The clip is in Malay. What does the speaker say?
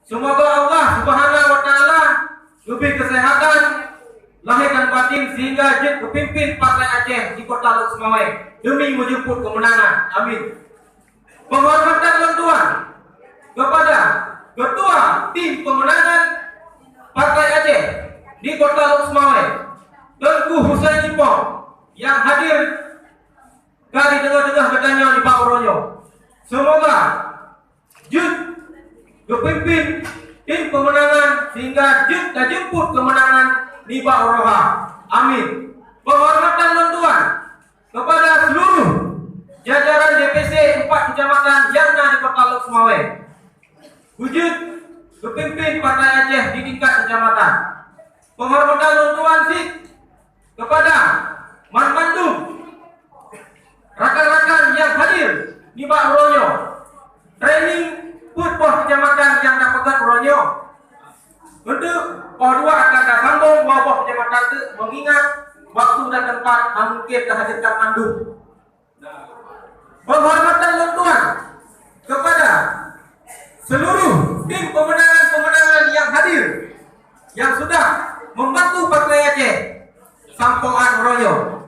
Semoga Allah Subhanahu wa taala lebih kesehatan lahir dan batin sehingga Jid kepimpin Partai Aceh di Kota Lok Semawai demi menjemput kemenangan. Amin. Penghormatan dan tuan kepada Ketua Tim Pemenangan Partai Aceh di Kota Lok Semawai, Tengku Husain Ipong, yang hadir dari tengah-tengah katanya di Pak Ronyo. Semoga Jid kepimpin tim pemenangan sehingga Jid dan jemput kemenangan di Pak Roha. Amin. Penghormatan dan tuan kepada seluruh jajaran DPC 4 kecamatan yang ada di Kota Lok Semawai. Wujud kepimpin Partai Aceh di tingkat kecamatan. Penghormatan dan tuan sih kepada Manmandum, rakan-rakan yang hadir di Pak Ronyo, training football kecamatan yang dapat Ronyo. Untuk O2 akan sambung wabah kecamatan itu mengingat waktu dan tempat mungkin terhadirkan mandum. Penghormatan dan tuan kepada seluruh tim pemenangan yang hadir yang sudah membantu Partai Aceh Sampoan Royo.